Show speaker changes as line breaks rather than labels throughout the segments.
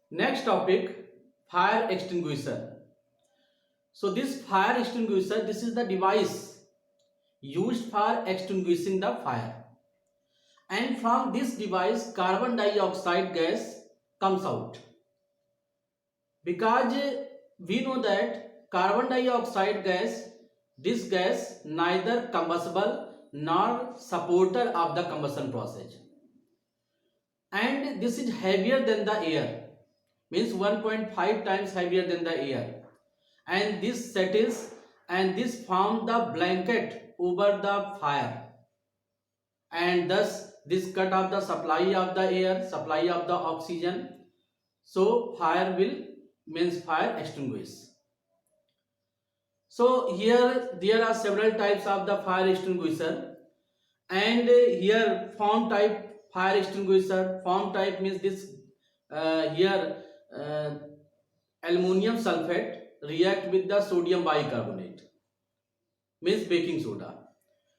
Next topic, fire extinguisher. So this fire extinguisher, this is the device used for extinguishing the fire. And from this device, carbon dioxide gas comes out. Because we know that carbon dioxide gas, this gas neither combustible nor supporter of the combustion process. And this is heavier than the air, means 1.5 times heavier than the air, and this settles and this forms the blanket over the fire, and thus this cut off the supply of the air, supply of the oxygen, so fire will means fire extinguish. So here there are several types of the fire extinguisher, and here form type fire extinguisher. Form type means this here uh, aluminum sulfate react with the sodium bicarbonate, means baking soda.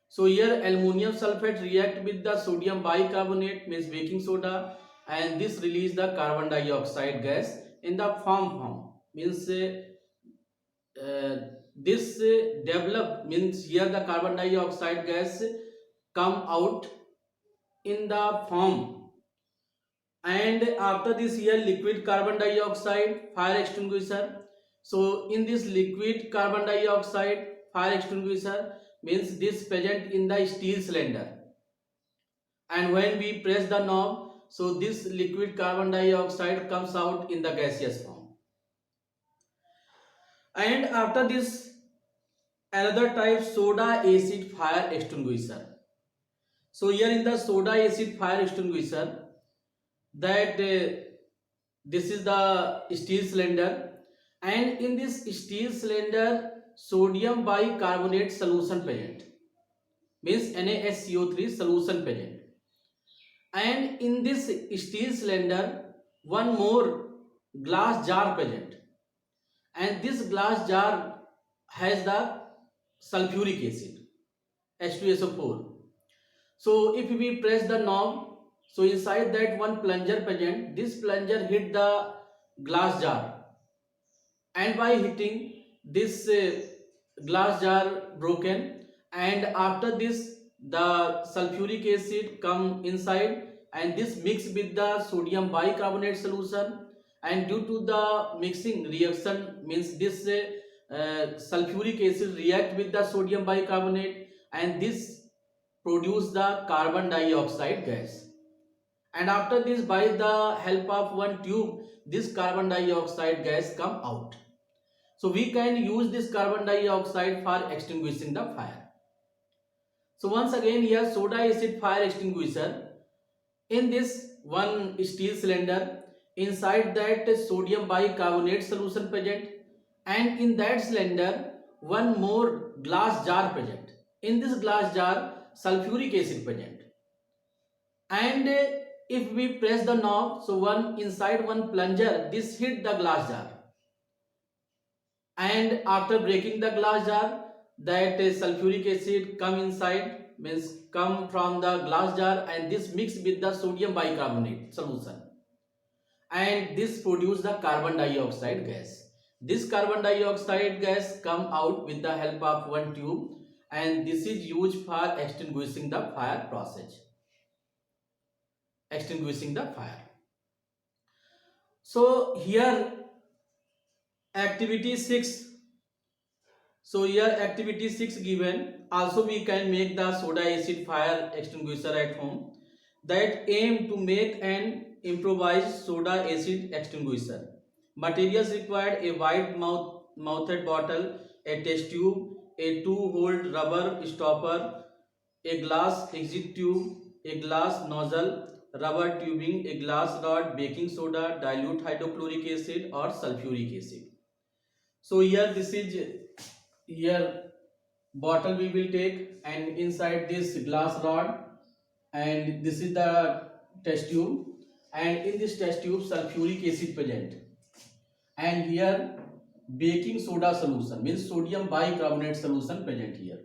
So here aluminum sulfate react with the sodium bicarbonate, means baking soda, and this release the carbon dioxide gas in the form, means this develop, means here the carbon dioxide gas come out in the form, and after this here liquid carbon dioxide fire extinguisher. So in this liquid carbon dioxide fire extinguisher, means this present in the steel cylinder, and when we press the knob, so this liquid carbon dioxide comes out in the gaseous form. And after this, another type, soda acid fire extinguisher. So here in the soda acid fire extinguisher, that this is the steel cylinder, and in this steel cylinder sodium bicarbonate solution present, means NaSCO3 solution present, and in this steel cylinder one more glass jar present, and this glass jar has the sulfuric acid H2SO4. So if we press the knob, so inside that one plunger present, this plunger hit the glass jar, and by hitting this glass jar broken, and after this the sulfuric acid come inside, and this mix with the sodium bicarbonate solution, and due to the mixing reaction, means this sulfuric acid react with the sodium bicarbonate, and this produce the carbon dioxide gas, and after this by the help of one tube this carbon dioxide gas come out. So we can use this carbon dioxide for extinguishing the fire. So once again here soda acid fire extinguisher, in this one steel cylinder, inside that sodium bicarbonate solution present, and in that cylinder one more glass jar present, in this glass jar sulfuric acid present, and if we press the knob, so one inside one plunger this hit the glass jar, and after breaking the glass jar that sulfuric acid come inside, means come from the glass jar, and this mix with the sodium bicarbonate solution, and this produce the carbon dioxide gas. This carbon dioxide gas come out with the help of one tube, and this is used for extinguishing the fire process, extinguishing the fire. So here activity 6. So here activity 6 given. Also we can make the soda acid fire extinguisher at home. That aim to make an improvised soda acid extinguisher. Materials required: a wide mouthed bottle, a test tube, a 2-hole rubber stopper, a glass exit tube, a glass nozzle, rubber tubing, a glass rod, baking soda, dilute hydrochloric acid or sulfuric acid. So here this is here bottle we will take, and inside this glass rod, and this is the test tube, and in this test tube sulfuric acid present, and here baking soda solution, means sodium bicarbonate solution present here,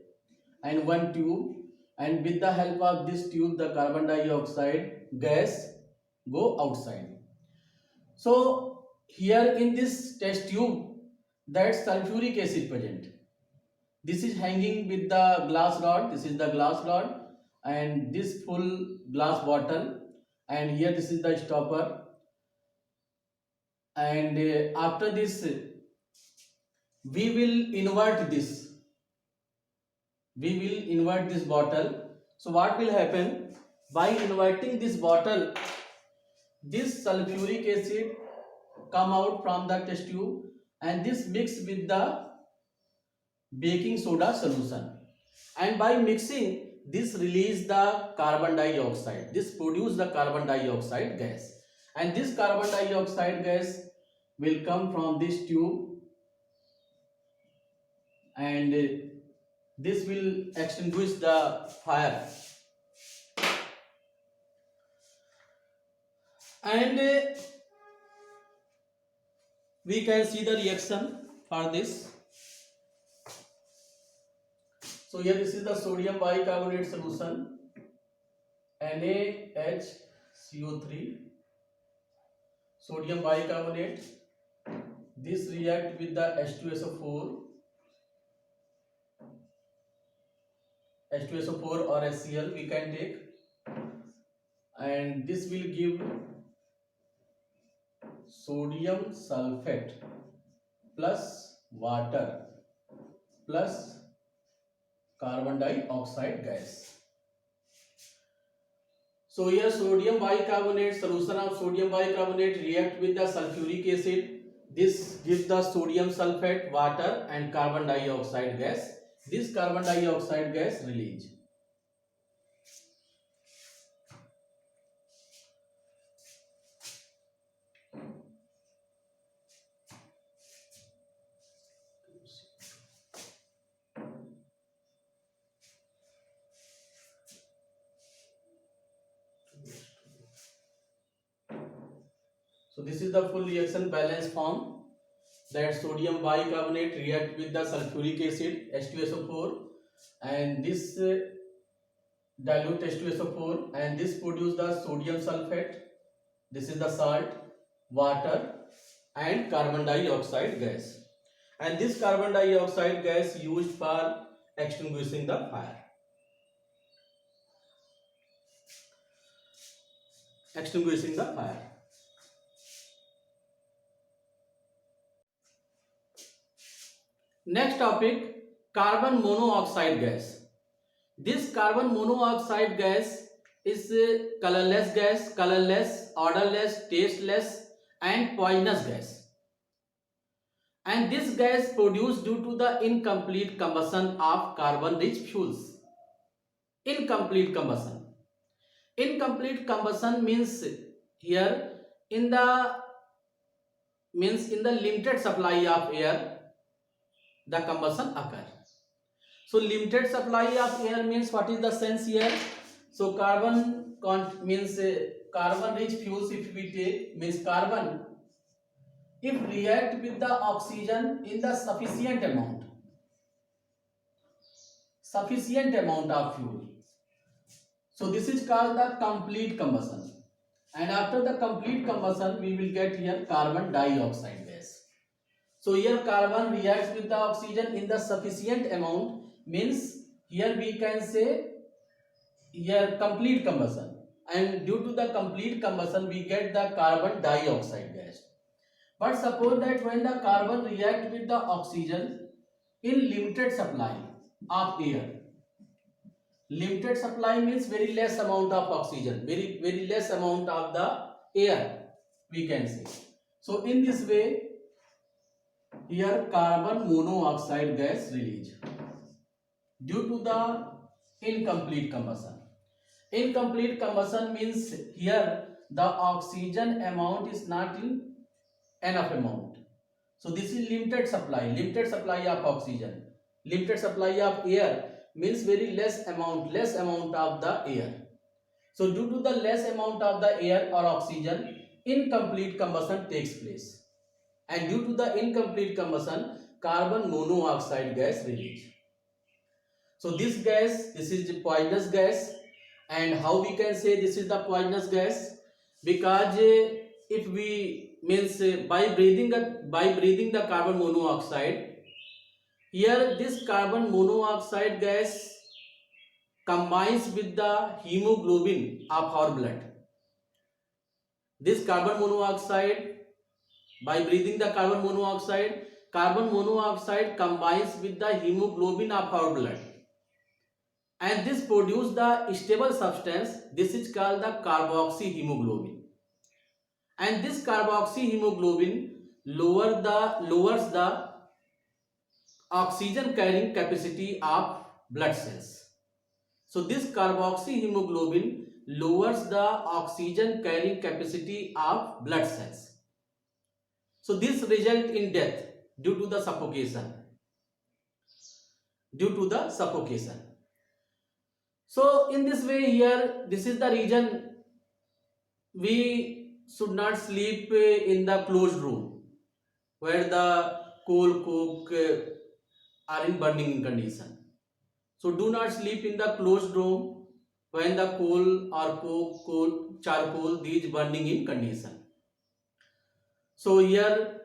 and one tube, and with the help of this tube the carbon dioxide gas go outside. So here in this test tube that sulfuric acid present. This is hanging with the glass rod. This is the glass rod and this full glass bottle, and here this is the stopper. And after this we will invert this. We will invert this bottle. So what will happen? By inverting this bottle, this sulfuric acid come out from the test tube, and this mix with the baking soda solution, and by mixing this release the carbon dioxide. This produce the carbon dioxide gas, and this carbon dioxide gas will come from this tube, and this will extinguish the fire. And we can see the reaction for this. So here this is the sodium bicarbonate solution, NaHCO3, sodium bicarbonate. This react with the H2SO4, H2SO4 or HCl we can take, and this will give sodium sulfate plus water plus carbon dioxide gas. So here sodium bicarbonate, solution of sodium bicarbonate react with the sulfuric acid. This gives the sodium sulfate, water and carbon dioxide gas. This carbon dioxide gas release. So this is the full reaction balance form, that sodium bicarbonate react with the sulfuric acid H2SO4, and this dilute H2SO4, and this produce the sodium sulfate. This is the salt, water and carbon dioxide gas, and this carbon dioxide gas used for extinguishing the fire. Extinguishing the fire. Next topic, carbon monoxide gas. This carbon monoxide gas is colorless, odorless, tasteless and poisonous gas. And this gas produced due to the incomplete combustion of carbon rich fuels. Incomplete combustion. Incomplete combustion means here in the limited supply of air the combustion occur. So limited supply of air means what is the sense here? So carbon means carbon rich fuels if we take, means carbon if react with the oxygen in the sufficient amount of fuel. So this is called the complete combustion, and after the complete combustion we will get here carbon dioxide gas. So here carbon reacts with the oxygen in the sufficient amount, means here we can say here complete combustion, and due to the complete combustion we get the carbon dioxide gas. But suppose that when the carbon react with the oxygen in limited supply of air, limited supply means very less amount of oxygen, very less amount of the air we can say. So in this way here carbon monoxide gas release due to the incomplete combustion. Incomplete combustion means here the oxygen amount is not in enough amount. So this is limited supply of oxygen. Limited supply of air means very less amount of the air. So due to the less amount of the air or oxygen, incomplete combustion takes place. And due to the incomplete combustion, carbon monoxide gas release. So this is the poisonous gas. And how we can say this is the poisonous gas? Because if we means by breathing the carbon monoxide, here this carbon monoxide gas combines with the hemoglobin of our blood. This carbon monoxide, by breathing the carbon monoxide combines with the hemoglobin of our blood, and this produce the stable substance. This is called the carboxyhemoglobin, and this carboxyhemoglobin lowers the oxygen carrying capacity of blood cells. So this carboxyhemoglobin lowers the oxygen carrying capacity of blood cells. So this result in death due to the suffocation. So in this way here, this is the reason we should not sleep in the closed room where the coal coke are in burning condition. So do not sleep in the closed room when the coal or coke, charcoal, these burning in condition. So here,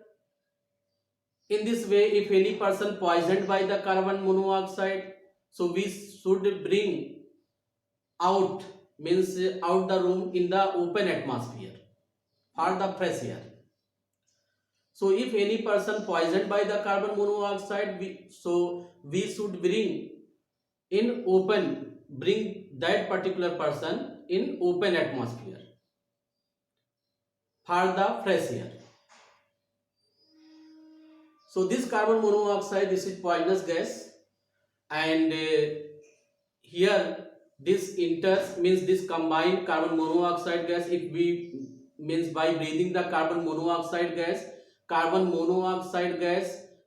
in this way, if any person poisoned by the carbon monoxide, so we should bring out, means out the room in the open atmosphere for the fresh air. So if any person poisoned by the carbon monoxide, we should bring that particular person in open atmosphere for the fresh air. So this carbon monoxide, this is poisonous gas, and here this enters, means this combined carbon monoxide gas, if we means by breathing the carbon monoxide gas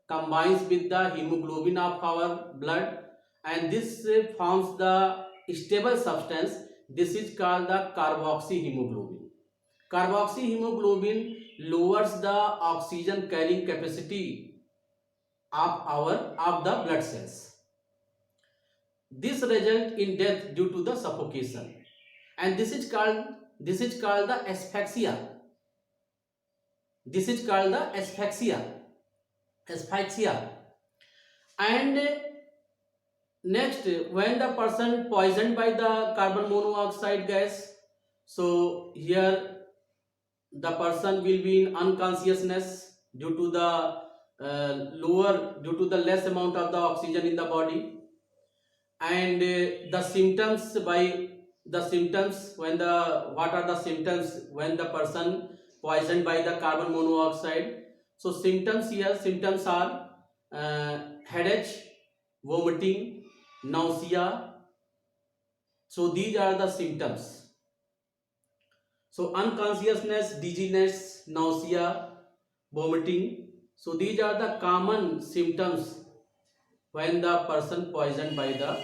combines with the hemoglobin of our blood, and this forms the stable substance. This is called the carboxyhemoglobin. Carboxyhemoglobin lowers the oxygen carrying capacity of the blood cells. This result in death due to the suffocation, and this is called the asphyxia. And next, when the person poisoned by the carbon monoxide gas, so here the person will be in unconsciousness due to the less amount of the oxygen in the body, and the symptoms when the what are the symptoms when the person poisoned by the carbon monoxide? So symptoms are headache, vomiting, nausea. So these are the symptoms. So unconsciousness, dizziness, nausea, vomiting. So these are the common symptoms when the person poisoned by the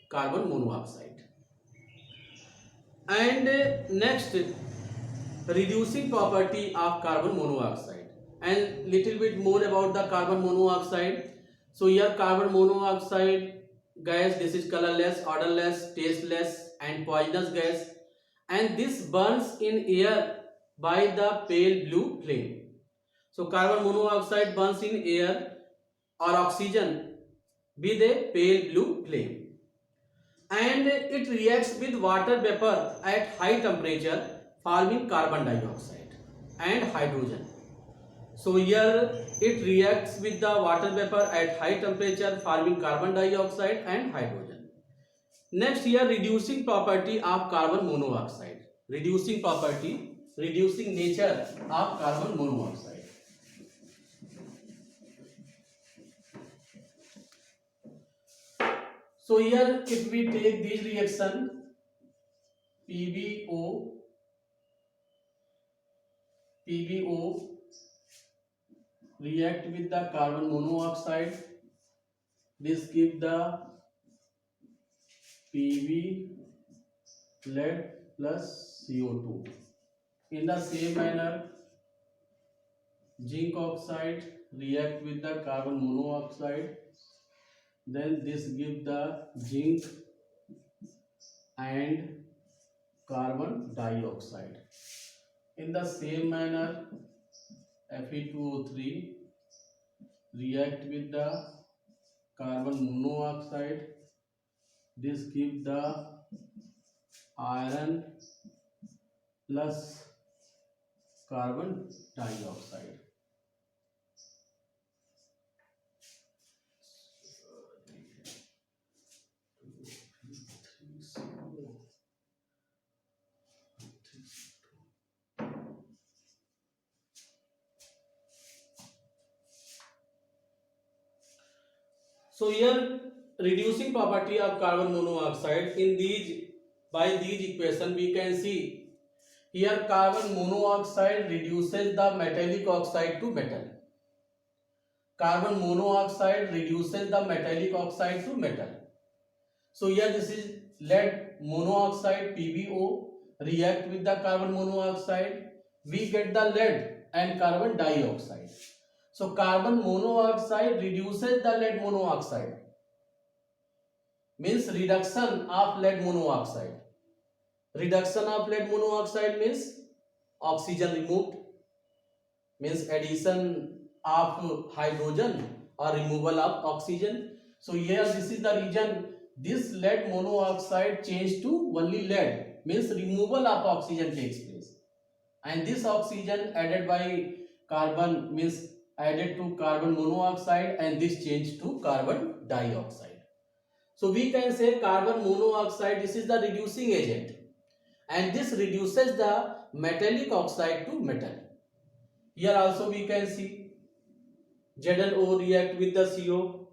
carbon monoxide. And next, reducing property of carbon monoxide, and little bit more about the carbon monoxide. So here carbon monoxide gas, this is colorless, odorless, tasteless and poisonous gas, and this burns in air by the pale blue flame. So carbon monoxide burns in air or oxygen with a pale blue flame, and it reacts with water vapor at high temperature, forming carbon dioxide and hydrogen. So here it reacts with the water vapor at high temperature, forming carbon dioxide and hydrogen. Next, here reducing property of carbon monoxide, reducing nature of carbon monoxide. So here if we take this reaction, PbO react with the carbon monoxide, this give the Pb lead plus CO2. In the same manner, zinc oxide react with the carbon monoxide, then this give the zinc and carbon dioxide. In the same manner, Fe2O3 react with the carbon monoxide. This gives the iron plus carbon dioxide. So here reducing property of carbon monoxide in these, by these equation we can see here carbon monoxide reduces the metallic oxide to metal. Carbon monoxide reduces the metallic oxide to metal. So here this is lead monoxide PbO react with the carbon monoxide. We get the lead and carbon dioxide. So carbon monoxide reduces the lead monoxide, means reduction of lead monoxide. Reduction of lead monoxide means oxygen removed, means addition of hydrogen or removal of oxygen. So here this is the reason this lead monoxide changed to only lead, means removal of oxygen takes place, and this oxygen added by carbon means added to carbon monoxide, and this changed to carbon dioxide. So we can say carbon monoxide, this is the reducing agent, and this reduces the metallic oxide to metal. Here also we can see ZnO react with the CO,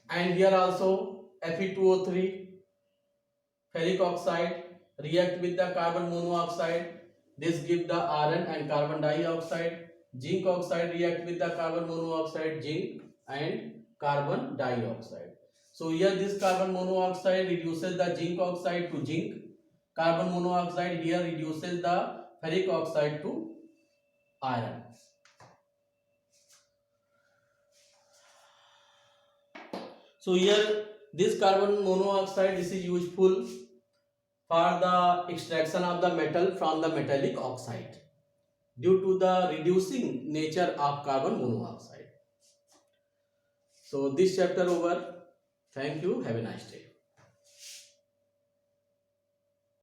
and here also Fe2O3 ferric oxide react with the carbon monoxide. This give the iron and carbon dioxide. Zinc oxide react with the carbon monoxide, zinc and carbon dioxide. So here this carbon monoxide reduces the zinc oxide to zinc. Carbon monoxide here reduces the ferric oxide to iron. So here this carbon monoxide, this is useful for the extraction of the metal from the metallic oxide due to the reducing nature of carbon monoxide. So this chapter over. Thank you. Have a nice day.